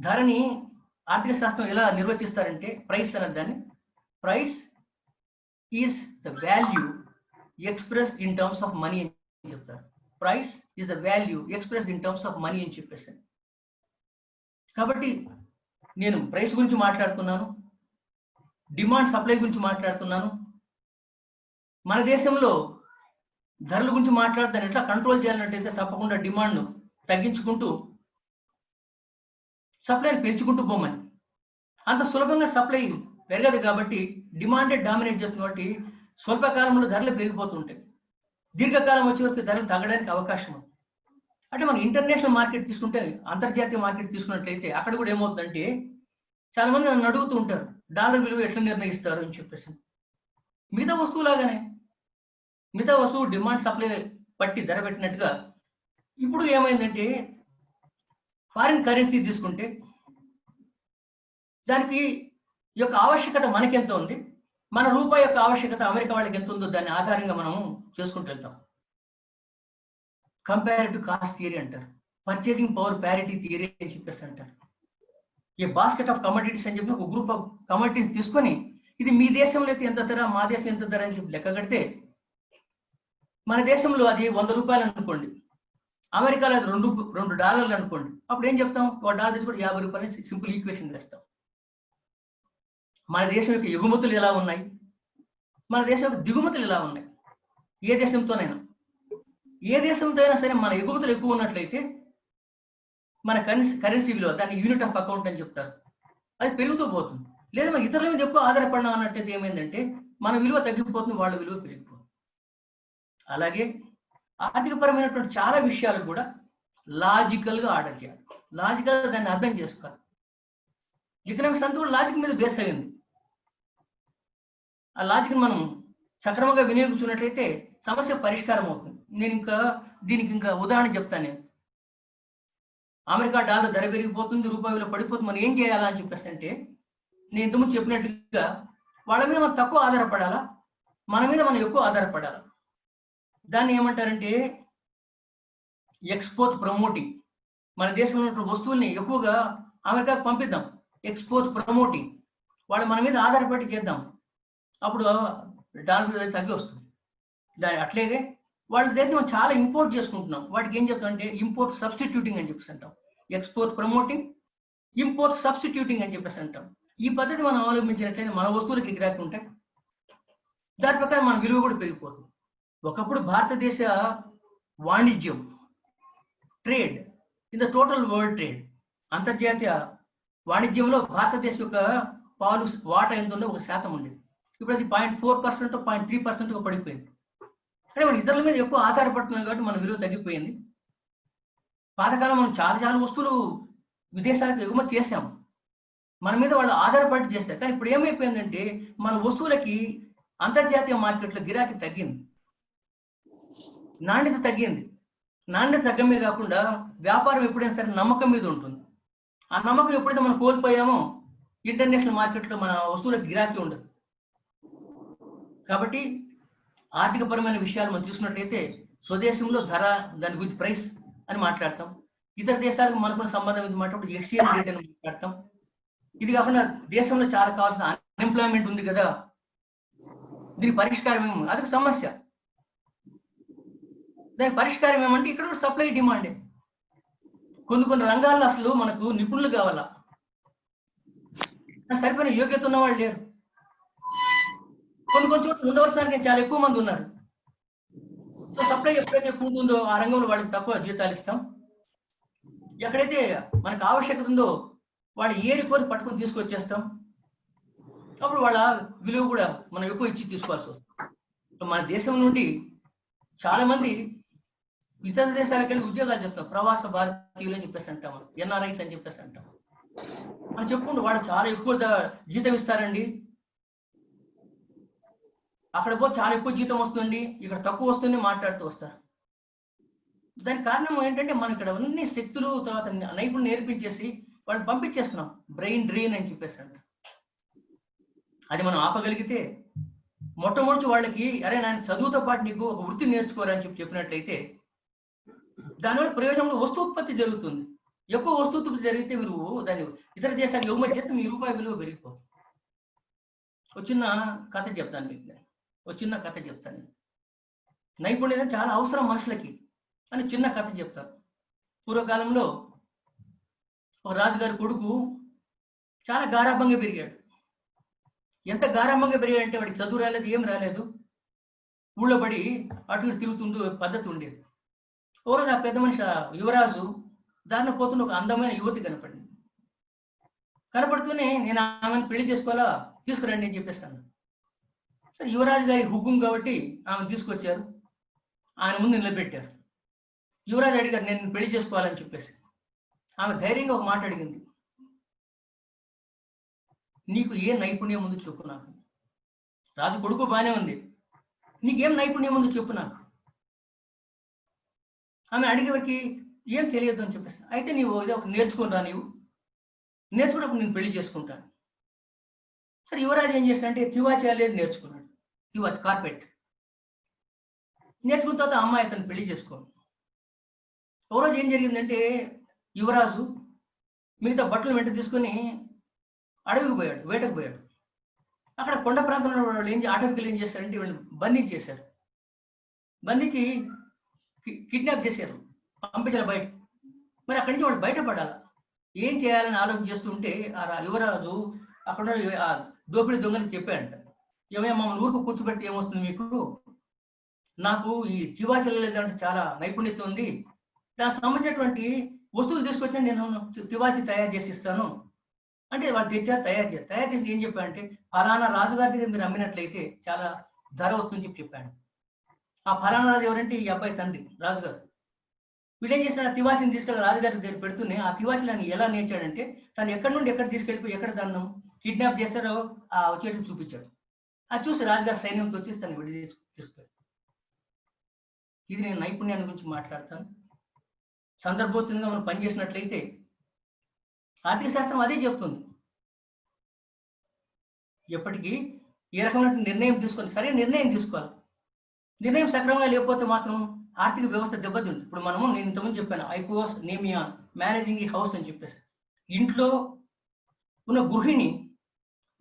A: ధరని ఆర్థిక శాస్త్రం ఎలా నిర్వచిస్తారంటే ప్రైస్ అనే దాన్ని, price is the value expressed in terms of money అని చెప్తారు. Price is the value expressed in terms of money అని చెప్పేసి. కాబట్టి నేను ప్రైస్ గురించి మాట్లాడుతున్నాను, డిమాండ్ సప్లై గురించి మాట్లాడుతున్నాను. మన దేశంలో ధరల గురించి మాట్లాడతాను, ఎట్లా కంట్రోల్ చేయాలన్నట్టయితే తప్పకుండా డిమాండ్ను తగ్గించుకుంటూ సప్లైని పెంచుకుంటూ పోమని. అంత సులభంగా సప్లై పెరగదు కాబట్టి డిమాండే డామినేట్ చేస్తుంది కాబట్టి స్వల్పకాలంలో ధరలు పెరిగిపోతుంటాయి, దీర్ఘకాలం వచ్చే వరకు ధరలు తగ్గడానికి అవకాశం ఉంది. అంటే మనం ఇంటర్నేషనల్ మార్కెట్ తీసుకుంటే, అంతర్జాతీయ మార్కెట్ తీసుకున్నట్లయితే అక్కడ కూడా ఏమవుతుందంటే చాలా మంది నన్ను అడుగుతూ ఉంటారు డాలర్ విలువ ఎట్లా నిర్ణయిస్తారు అని చెప్పేసి. మిగతా వస్తువులాగానే, మిగతా వస్తువు డిమాండ్ సప్లై పట్టి ధర పెట్టినట్టుగా ఇప్పుడు ఏమైందంటే ఫారిన్ కరెన్సీ తీసుకుంటే దానికి యొక్క ఆవశ్యకత మనకి ఎంత ఉంది, మన రూపాయి యొక్క ఆవశ్యకత అమెరికా వాళ్ళకి ఎంత ఉందో దాని ఆధారంగా మనం చేసుకుంటూ వెళ్తాం. కంపారిటివ్ కాస్ట్ థియరీ అంటారు, పర్చేసింగ్ పవర్ ప్యారిటీ థియరీ అని చెప్పేసి అంటారు. ఈ బాస్కెట్ ఆఫ్ కమోడిటీస్ అని చెప్పి ఒక గ్రూప్ ఆఫ్ కమోడిటీస్ తీసుకొని ఇది మీ దేశంలో అయితే ఎంత ధర, మా దేశం ఎంత ధర అని చెప్పి లెక్క కడితే మన దేశంలో అది 100 రూపాయలు అనుకోండి, అమెరికాలో అది $2 అనుకోండి. అప్పుడు ఏం చెప్తాం, $1 తీసుకుంటే 50 రూపాయలు సింపుల్ ఈక్వేషన్ వేస్తాం. మన దేశం యొక్క ఎగుమతులు ఎలా ఉన్నాయి, మన దేశం యొక్క దిగుమతులు ఎలా ఉన్నాయి, ఏ దేశంతో అయినా సరే మన ఎగుమతులు ఎక్కువ ఉన్నట్లయితే మన కరెన్సీ విలువ, దాన్ని యూనిట్ ఆఫ్ అకౌంట్ అని చెప్తారు, అది పెరుగుతూ పోతుంది. లేదా మన ఇతరుల మీద ఎక్కువ ఆధారపడినా అన్నట్టయితే ఏమైందంటే మన విలువ తగ్గిపోతుంది, వాళ్ళ విలువ పెరిగిపోతుంది. అలాగే ఆర్థికపరమైనటువంటి చాలా విషయాలు కూడా లాజికల్గా ఆర్డర్ చేయాలి, లాజికల్గా దాన్ని అర్థం చేసుకోవాలి. ఎకనామిక్స్ అంతా కూడా లాజిక్ మీద బేస్ అయింది. ఆ లాజిక్ మనం సక్రమంగా వినియోగించుకున్నట్లయితే సమస్య పరిష్కారం అవుతుంది. నేను దీనికి ఉదాహరణ చెప్తాను. నేను అమెరికా డాలర్ ధర పెరిగిపోతుంది, రూపాయి విలువ పడిపోతుంది, మనం ఏం చేయాలా అని చెప్పేస్తే నేను ఇంతకుముందు చెప్పినట్టుగా వాళ్ళ మీద మనం తక్కువ ఆధారపడాలా, మన మీద మనం ఎక్కువ ఆధారపడాలా. దాన్ని ఏమంటారంటే ఎక్స్పోర్ట్ ప్రమోటింగ్. మన దేశంలో ఉన్నటువంటి వస్తువుల్ని ఎక్కువగా అమెరికాకు పంపిద్దాం, ఎక్స్పోర్ట్ ప్రమోటింగ్. వాళ్ళు మన మీద ఆధారపడి చేద్దాం, అప్పుడు డాలర్ తగ్గి వస్తుంది. అట్లాగే వాళ్ళ దేశం చాలా ఇంపోర్ట్ చేసుకుంటున్నాం, వాటికి ఏం చెప్తాం అంటే ఇంపోర్ట్ సబ్స్టిట్యూటింగ్ అని చెప్పేసి అంటాం. ఎక్స్పోర్ట్ ప్రమోటింగ్, ఇంపోర్ట్ సబ్స్టిట్యూటింగ్ అని చెప్పేసి అంటాం. ఈ పద్ధతి మనం అవలంబించినట్లయితే మన వస్తువులకి గిరాకీ ఉంటాయి, దాని ప్రకారం మన విలువ కూడా పెరిగిపోతుంది. ఒకప్పుడు భారతదేశ వాణిజ్యం, trade in the total world trade, అంతర్జాతీయ వాణిజ్యంలో భారతదేశం యొక్క వాటా ఎంత ఉందో 1% ఉండేది. ఇప్పుడు అది 0.4%, 0.3% పడిపోయింది. అంటే మనం ఇతరుల మీద ఎక్కువ ఆధారపడుతున్నాం కాబట్టి మన విలువ తగ్గిపోయింది. పాతకాలం మనం చాలా వస్తువులు విదేశాలకు ఎగుమతి చేసాం, మన మీద వాళ్ళు ఆధారపడి చేస్తారు. కానీ ఇప్పుడు ఏమైపోయిందంటే మన వస్తువులకి అంతర్జాతీయ మార్కెట్లో గిరాకీ తగ్గింది, నాణ్యత తగ్గింది. నాణ్యత తగ్గమే కాకుండా వ్యాపారం ఎప్పుడైనా సరే నమ్మకం మీద ఉంటుంది. ఆ నమ్మకం ఎప్పుడైతే మనం కోల్పోయామో ఇంటర్నేషనల్ మార్కెట్లో మన వస్తువులకు గిరాకీ ఉండదు. కాబట్టి ఆర్థికపరమైన విషయాలు మనం చూసినట్లయితే స్వదేశంలో ధర, దాని గురించి ప్రైస్ అని మాట్లాడతాం. ఇతర దేశాలకు మనకున్న సంబంధం గురించి మాట్లాడుతూ ఎక్స్చేంజ్ రేట్ అని మాట్లాడతాం. ఇది కాకుండా దేశంలో చాలా కావాల్సిన అన్ఎంప్లాయ్మెంట్ ఉంది కదా, దీనికి పరిష్కారం ఏమో, అదొక సమస్య. దానికి పరిష్కారం ఏమంటే ఇక్కడ కూడా సప్లై డిమాండే. కొన్ని రంగాల్లో అసలు మనకు నిపుణులు కావాలా, సరిపోయిన యోగ్యత ఉన్న వాళ్ళు లేరు. కొన్ని చోట్ల ఉండవలసిన చాలా ఎక్కువ మంది ఉన్నారు. సో సప్లై ఎప్పుడైతే ఎక్కువ ఉంటుందో ఆ రంగంలో వాళ్ళకి తక్కువ జీతాలు ఇస్తాం. ఎక్కడైతే మనకు ఆవశ్యకత ఉందో వాళ్ళు ఏరిపోయి పట్టుకుని తీసుకొచ్చేస్తాం. అప్పుడు వాళ్ళ విలువ కూడా మనం ఎక్కువ ఇచ్చి తీసుకోవాల్సి వస్తుంది. మన దేశం నుండి చాలా మంది ఇతర దేశాలకు వెళ్ళి ఉద్యోగాలు చేస్తాం, ప్రవాస భారతీయులు అని చెప్పేసి అంటాం, ఎన్ఆర్ఐస్ అని చెప్పేసి అంటాం. మనం చెప్పుకుంటూ వాళ్ళు చాలా ఎక్కువ జీతం ఇస్తారండి, అక్కడ పోతే చాలా ఎక్కువ జీతం వస్తుంది, ఇక్కడ తక్కువ వస్తుంది మాట్లాడుతూ వస్తారు. దానికి కారణం ఏంటంటే మనం ఇక్కడ అన్ని శక్తులు తర్వాత నైపుణ్యం నేర్పించేసి వాళ్ళని పంపించేస్తున్నాం, బ్రెయిన్ డ్రెయిన్ అని చెప్పేసి అంట. అది మనం ఆపగలిగితే మొట్టమొదటి వాళ్ళకి అరే నేను చదువుతో పాటు నీకు ఒక వృత్తి నేర్చుకోరని చెప్పినట్లయితే దానివల్ల ప్రయోజనంలో వస్తు ఉత్పత్తి జరుగుతుంది. ఎక్కువ వస్తు ఉత్పత్తి జరిగితే మీరు దాన్ని ఇతర దేశాలకు ఎగుమతి చేస్తే మీ రూపాయి విలువ పెరిగిపోతుంది. ఒక చిన్న కథ చెప్తాను మీకు, నైపుణ్యం చాలా అవసరం మనుషులకి అని చిన్న కథ చెప్తాను. పూర్వకాలంలో ఒక రాజుగారి కొడుకు చాలా గారాభంగా పెరిగాడు. ఎంత గారాభంగా పెరిగాడంటే వాడికి చదువు రాలేదు, ఏం రాలేదు, ఊళ్ళో పడి అటు ఇటు తిరుగుతుంటూ పద్ధతి ఉండేది. ఓ రోజు ఆ పెద్ద మనిషి యువరాజు దారిలో పోతున్న ఒక అందమైన యువతి కనపడుతూనే నేను ఆమెను పెళ్లి చేసుకోవాలా, తీసుకురండి అని చెప్పేస్తాను. సరే యువరాజు గారి హుకుం కాబట్టి ఆమెను తీసుకొచ్చారు, ఆయన ముందు నిలబెట్టారు. యువరాజు అడిగారు నేను పెళ్లి చేసుకోవాలని చెప్పేసి. ఆమె ధైర్యంగా ఒక మాట అడిగింది, నీకు ఏ నైపుణ్యం ఉందో చెప్పు నాకు. రాజు కొడుకు బాగానే ఉంది, నీకేం నైపుణ్యం ఉందో చెప్పు నాకు. ఆమె అడిగేవరికి ఏం తెలియదు అని చెప్పేసి, అయితే నీవు ఏదో ఒక నేర్చుకుని నీవు నేర్చుకున్నప్పుడు నేను పెళ్లి చేసుకుంటాను. సరే యువరాజు ఏం చేశాడంటే తివాచి అనేది నేర్చుకున్నాడు. తివాచి కార్పెట్ నేర్చుకున్న తర్వాత అమ్మాయి అతను పెళ్లి చేసుకోండి. ఒక రోజు ఏం జరిగిందంటే యువరాజు మిగతా బట్టలు వెంట తీసుకొని అడవికి పోయాడు, వేటకు పోయాడు. అక్కడ కొండ ప్రాంతంలో వాళ్ళు ఆటవికులు ఏం చేశారంటే వీళ్ళు బంధించేశారు. బంధించి కిడ్నాప్ చేశారు, పంపించారు బయట. మరి అక్కడి నుంచి వాళ్ళు బయటపడాలి, ఏం చేయాలని ఆలోచన చేస్తుంటే ఆ యువరాజు అక్కడ ఆ దోపిడీ దొంగని చెప్పాడంట, ఏమయ్యా మమ్మల్ని ఊరుకు కూర్చోబెట్టి ఏమొస్తుంది మీకు, నాకు ఈ తివాచీలు లేదంటే చాలా నైపుణ్యత ఉంది, దానికి సంబంధించినటువంటి వస్తువులు తీసుకొచ్చి నేను తివాచీ తయారు చేసి ఇస్తాను అంటే వాళ్ళు తెచ్చారు, తయారు చేసి ఏం చెప్పాడంటే ఫలానా రాజుగారి దగ్గర మీరు అమ్మినట్లయితే చాలా ధర వస్తుందని చెప్పాడు. ఆ ఫలానా రాజు ఎవరంటే ఈ అబ్బాయి తండ్రి రాజుగారు. వీళ్ళేం చేశాడు, ఆ తివాచిని తీసుకెళ్ళి రాజుగారి దగ్గర పెడుతూనే ఆ తివాచిని ఎలా నేర్చాడంటే తను ఎక్కడి నుండి ఎక్కడ తీసుకెళ్ళిపోయి ఎక్కడ తను కిడ్నాప్ చేస్తారో ఆ వచ్చేటప్పుడు చూపించాడు. అది చూసి రాజుగారి సైన్యంతో వచ్చేసి తను విడి తీసుకుపోయాడు. ఇది నేను నైపుణ్యాన్ని గురించి మాట్లాడతాను. సందర్భోచితంగా మనం పనిచేసినట్లయితే ఆర్థిక శాస్త్రం అదే చెప్తుంది. ఎప్పటికీ ఏ రకమైన నిర్ణయం తీసుకొని సరైన నిర్ణయం తీసుకోవాలి. నిర్ణయం సక్రమంగా లేకపోతే మాత్రం ఆర్థిక వ్యవస్థ దెబ్బతింది. ఇప్పుడు నేను ఇంతకుముందు చెప్పాను ఐకోస్ నేమియా మేనేజింగ్ ఈ హౌస్ అని చెప్పేసి, ఇంట్లో ఉన్న గృహిణి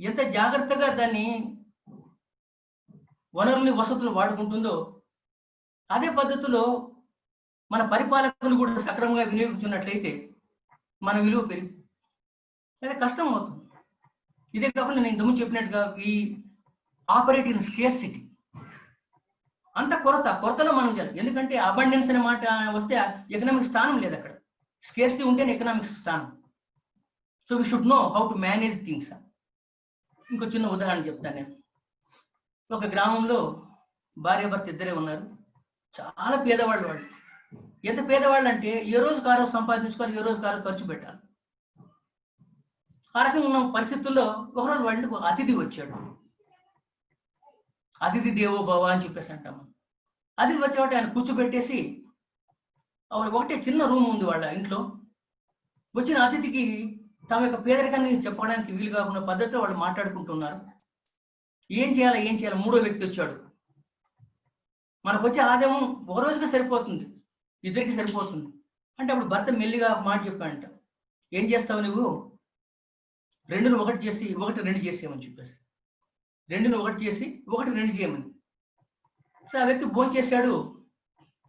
A: ఎంత జాగ్రత్తగా దాన్ని వనరుల్ని వసతులు వాడుకుంటుందో అదే పద్ధతిలో మన పరిపాలకులు కూడా సక్రమంగా వినియోగించున్నట్లయితే మన విలువ పెరిగి లేదా కష్టం అవుతుంది. ఇదే కాకుండా నేను ఇంతకుముందు చెప్పినట్టుగా ఈ ఆపరేట్ ఇన్ స్కేర్సిటీ, అంత కొరతలో మనం చేయాలి. ఎందుకంటే అబండెన్స్ అనే మాట వస్తే ఎకనామిక్ స్థానం లేదు అక్కడ, స్కేర్సిటీ ఉంటేనే ఎకనామిక్స్ స్థానం. So we should know how to manage things. ఇంకో చిన్న ఉదాహరణ చెప్తాను నేను. ఒక గ్రామంలో భార్యాభర్త ఇద్దరే ఉన్నారు, చాలా పేదవాళ్ళు. వాళ్ళు ఎంత పేదవాళ్ళు అంటే ఏ రోజు కారో సంపాదించుకొని ఏ రోజు కారో ఖర్చు పెట్టాలి. ఆ రకంగా ఉన్న పరిస్థితుల్లో ఒకరోజు వాళ్ళకి అతిథి వచ్చాడు. అతిథి దేవో భవ అని చెప్పేసి అంటాము. అతిథి వచ్చేవాటి ఆయన కూర్చోబెట్టేసి ఒకటే చిన్న రూమ్ ఉంది వాళ్ళ ఇంట్లో. వచ్చిన అతిథికి తమ యొక్క పేదరికాన్ని చెప్పడానికి వీలు కాకుండా పద్ధతిలో వాళ్ళు మాట్లాడుకుంటున్నారు. ఏం చేయాలి, మూడో వ్యక్తి వచ్చాడు. మనకు వచ్చే ఆదాయం ఒక రోజుకి సరిపోతుంది, ఇద్దరికి సరిపోతుంది అంటే అప్పుడు భర్త మెల్లిగా మాట చెప్పాడంట, ఏం చేస్తావు నువ్వు, 2ని 1 చేసి 1 2 చేసేయమని చెప్పేసి, 2ని 1 చేసి 1 2 చేయమని. సో ఆ వ్యక్తి భోజనం చేశాడు,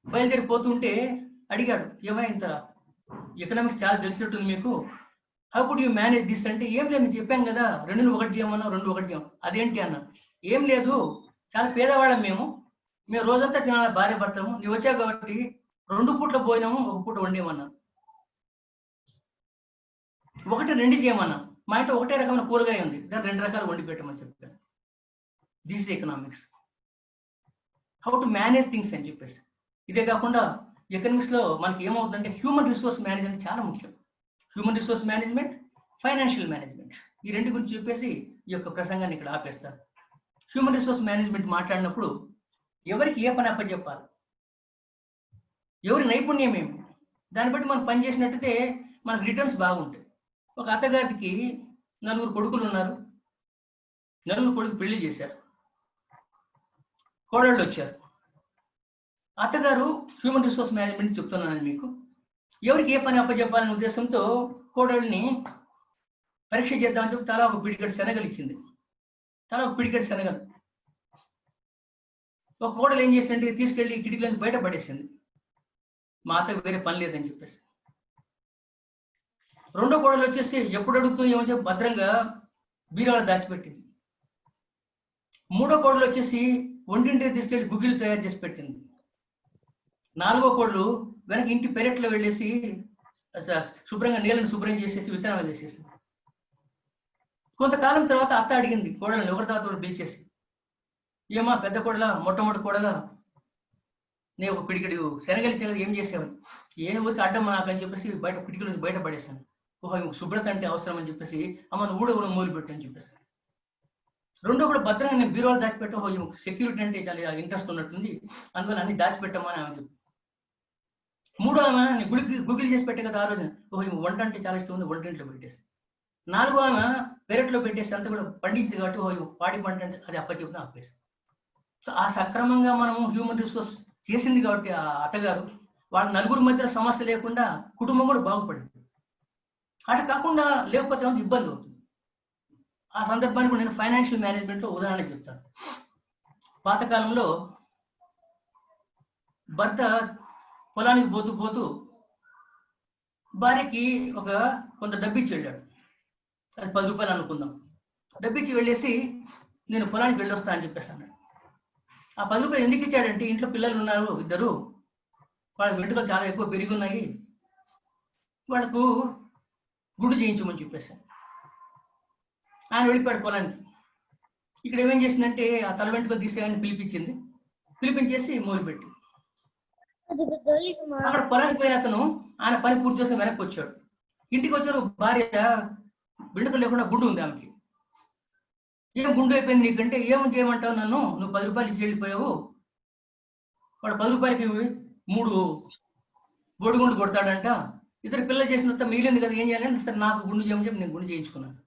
A: బయలుదేరిపోతుంటే అడిగాడు, ఏమైనా ఇంత ఎకనామిక్స్ చాలా తెలిసినట్టుంది మీకు, how could you manage this అంటే, ఏం లేదు నేను చెప్పాను కదా 2ని 1 చేయమన్నా 2 1 చేయమని. అదేంటి అన్న, ఏం లేదు చాలా పేదవాళ్ళం మేము రోజంతా తినాలి భార్య భర్తము, నువ్వు వచ్చావు కాబట్టి 2 పూట్ల భోజనము 1 పూట వండేమన్నా, 1 2 చేయమన్నా. మా ఇంట్లో ఒకటే రకమైన కూరగాయ ఉంది, దాన్ని 2 రకాలు వండి పెట్టమని చెప్పాను. This is economics, how to manage things అని చెప్పేసి. ఇదే కాకుండా ఎకనామిక్స్ లో మనకి ఏమవుతుందంటే హ్యూమన్ రిసోర్స్ మేనేజ్మెంట్ చాలా ముఖ్యం. Human resource management, financial management, ఈ 2 గురించి చెప్పేసి ఈ యొక్క ప్రసంగాన్ని ఇక్కడ ఆపేస్తాను. హ్యూమన్ రిసోర్స్ మేనేజ్మెంట్ మాట్లాడినప్పుడు ఎవరికి ఏ పని అప్పచెప్పాలి, ఎవరి నైపుణ్యం ఏమి, దాన్ని బట్టి మనం పని చేసినట్టయితే మనకు రిటర్న్స్ బాగుంటాయి. ఒక అత్తగారికి 4 కొడుకులు ఉన్నారు, 4 కొడుకు పెళ్లి చేశారు, కోడళ్ళు వచ్చారు. అత్తగారు హ్యూమన్ రిసోర్స్ మేనేజ్మెంట్ చెప్తున్నాను మీకు, ఎవరికి ఏ పని అప్పచెప్పాలనే ఉద్దేశంతో కోడళ్ళని పరీక్ష చేద్దామని చెప్పి తలా ఒక పిడికెడు శనగలు ఇచ్చింది. శనగలు ఒక కోడలు ఏం చేసిందంటే తీసుకెళ్లి కిటికీలను బయట పడేసింది, మా అత్తకు వేరే పని లేదని చెప్పేసి. రెండో కోడలు వచ్చేసి ఎప్పుడు అడుగుతుంది ఏమో చెప్పి భద్రంగా బీరువాలో దాచిపెట్టింది. మూడో కోడలు వచ్చేసి ఒంటింటికి తీసుకెళ్లి గుగ్గిలు తయారు చేసి పెట్టింది. 4వ కోడలు వెనక ఇంటి పెరట్లో వెళ్ళేసి శుభ్రంగా నీళ్ళని శుభ్రం చేసేసి విత్తనాలు వేసేసింది. కొంతకాలం తర్వాత అత్త అడిగింది కోడలను, ఎవరి తర్వాత పిలిచేసి, ఏమా పెద్ద కోడలా మొట్టమొదటి కోడలా, నేను ఒక పిడికెడు శనగలు ఇచ్చాను ఏం చేసావని, ఏ ఊరికి అడ్డం నాకని చెప్పేసి బయట కిటికీ నుంచి బయట పడేశాను. ఓహో శుభ్రత అంటే అవసరం అని చెప్పేసి అమ్మ నువ్వు కూడా మూలు పెట్టు అని చెప్పేసి. రెండో కూడా భద్రంగా నేను బీరువాలు దాచిపెట్టా, సెక్యూరిటీ అంటే చాలా ఇంట్రెస్ట్ ఉన్నట్టుంది, అందువల్ల అన్ని దాచిపెట్టామని ఆమె చెప్పి. మూడో ఆమె గుగ్గిలి చేసి పెట్టే కదా ఆ రోజు, వంట అంటే చాలా ఇష్టం ఉంది, వంటింట్లో పెట్టేసి. నాలుగో ఆమె పెరట్లో పెట్టేసి అంతా కూడా పండించింది కాబట్టి పాడి పంట అంటే అది అప్పచెప్తున్నా ఆపేసి. సో ఆ సక్రమంగా మనము హ్యూమన్ రిసోర్స్ చేసింది కాబట్టి ఆ అత్తగారు వాళ్ళ నలుగురు మధ్యలో సమస్య లేకుండా కుటుంబం కూడా బాగుపడింది. అటు కాకుండా లేకపోతే ఇబ్బంది అవుతుంది. ఆ సందర్భానికి నేను ఫైనాన్షియల్ మేనేజ్మెంట్లో ఉదాహరణ చెప్తాను. పాతకాలంలో భర్త పొలానికి పోతూ భార్యకి కొంత డబ్బిచ్చి వెళ్ళాడు. అది 10 రూపాయలు అనుకుందాం. డబ్బిచ్చి వెళ్ళేసి నేను పొలానికి వెళ్ళొస్తా అని చెప్పేసి అన్నాడు. ఆ 10 రూపాయలు ఎందుకు ఇచ్చాడంటే ఇంట్లో పిల్లలు ఉన్నారు ఇద్దరు, వాళ్ళ వెంట్రుకలు చాలా ఎక్కువ పెరిగి ఉన్నాయి, వాళ్ళకు గుండు చేయించమని చెప్పేశాను. ఆయన వెళ్ళిపోయాడు పొలానికి. ఇక్కడ ఏమేం చేసిందంటే ఆ తల వెంట్రుకలు తీసేయని పిలిపించేసి మొదలుపెట్టి అక్కడ పొలానికి పోయిన అతను ఆయన పని పూర్తి చేసి వెనక్కి వచ్చాడు. ఇంటికి వచ్చారు, భార్య వెంట్రుకలు లేకుండా గుండు ఉంది ఆమెకి. ఏం గుండు అయిపోయింది నీకంటే, ఏమని చేయమంటావు నన్ను, నువ్వు 10 రూపాయలు ఇచ్చి వెళ్ళిపోయావు, వాడు 10 రూపాయలకి 3 బొడిగుండు కొడతాడంట, ఇద్దరు పిల్లలు చేసినంత మిగిలింది కదా, ఏం చేయాలంటే సరే నాకు గుండు చేయమని చెప్పి నేను గుండు చేయించుకున్నాను.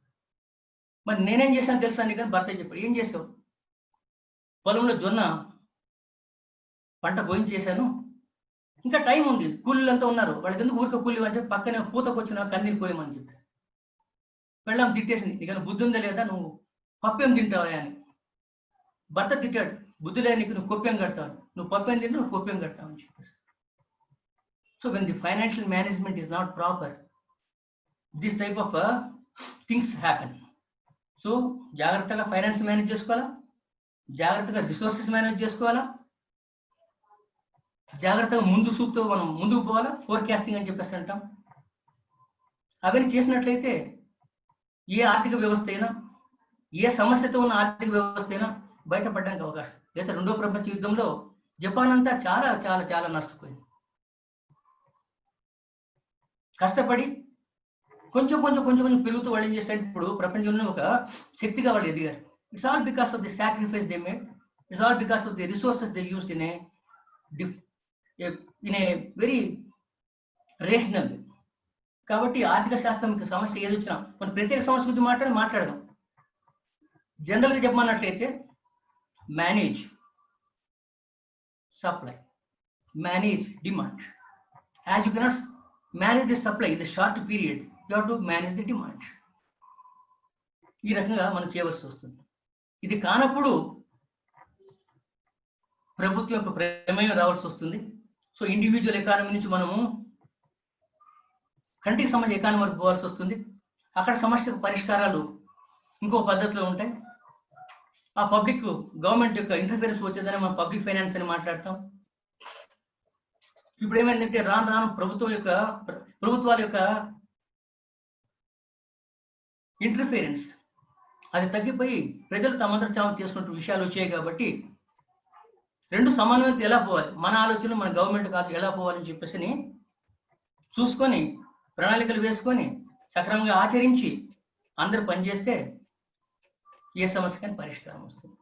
A: మరి నేనేం చేశాను తెలుసా నీకు అని భర్త చెప్పాడు. ఏం చేసావు? పొలంలో జొన్న పంట పోయించేశాను, ఇంకా టైం ఉంది, కూలీలంతా ఉన్నారు, వాళ్ళకి ఎందుకు ఊరికే కూలీ అని చెప్పి పక్కనే పూతకు వచ్చిన కందిని పోయమని చెప్పి వెళ్ళాం. తిట్టేసింది, నీకన్నా బుద్ధి ఉందా లేదా, నువ్వు పప్పేం తింటావా అని. భర్త తిట్టాడు, బుద్ధి లేదు నీకు, నువ్వు కొప్పేం కడతావు, నువ్వు పప్పేం తింటా నువ్వు కొప్పేం కడతావు అని చెప్పేసి. So when the financial management is not proper, this type of things happen. So జాగ్రత్తగా ఫైనాన్స్ మేనేజ్ చేసుకోవాలా, జాగ్రత్తగా రిసోర్సెస్ మేనేజ్ చేసుకోవాలా, జాగ్రత్తగా ముందు చూపుతూ మనం ముందుకు పోవాలా, ఫోర్కాస్టింగ్ అని చెప్పేసి అంటాం. అవన్నీ చేసినట్లయితే ఏ ఆర్థిక వ్యవస్థ అయినా, ఏ సమస్యతో ఉన్న ఆర్థిక వ్యవస్థ అయినా బయటపడడానికి అవకాశం. లేదా రెండో ప్రపంచ యుద్ధంలో జపాన్ అంతా చాలా చాలా చాలా నష్టపోయింది. కష్టపడి కొంచెం పెరుగుతూ వాళ్ళు ఏం చేస్తారు, ఇప్పుడు ప్రపంచంలో ఒక శక్తిగా వాళ్ళు ఎదిగారు. It's all because of the sacrifice they made, it's all because of the resources they used in a very rational way. కాబట్టి ఆర్థిక శాస్త్రం సమస్య ఏది వచ్చినా మనం ప్రత్యేక సమస్య గురించి మాట్లాడదాం. జనరల్గా చెప్పమన్నట్లయితే manage supply, manage demand. As you cannot manage the supply in the short period, you have to manage the demand. ఈ రకంగా మనం చేయవలసి వస్తుంది. ఇది కానప్పుడు ప్రభుత్వం యొక్క ప్రమేయం రావాల్సి వస్తుంది. సో ఇండివిజువల్ ఎకానమీ నుంచి మనము కంట్రీకి సంబంధించిన ఎకానమీ వరకు పోవాల్సి వస్తుంది. అక్కడ సమస్యకు పరిష్కారాలు ఇంకో పద్ధతిలో ఉంటాయి. ఆ పబ్లిక్ గవర్నమెంట్ యొక్క ఇంటర్ఫిరెన్స్ వచ్చేదని మనం పబ్లిక్ ఫైనాన్స్ అని మాట్లాడతాం. ఇప్పుడు ఏమైందంటే రాను ప్రభుత్వాల యొక్క ఇంటర్ఫిరెన్స్ అది తగ్గిపోయి ప్రజలు తమంతట తాము చేసుకుంటున్న విషయాలు వచ్చాయి. కాబట్టి రెండు సమన్వయంతో ఎలా పోవాలి, మన ఆలోచన మన గవర్నమెంట్ ఎలా పోవాలని చెప్పేసి చూసుకొని ప్రణాళికలు వేసుకొని సక్రమంగా ఆచరించి అందరూ పనిచేస్తే ఏ సమస్యకైనా పరిష్కారం వస్తుంది.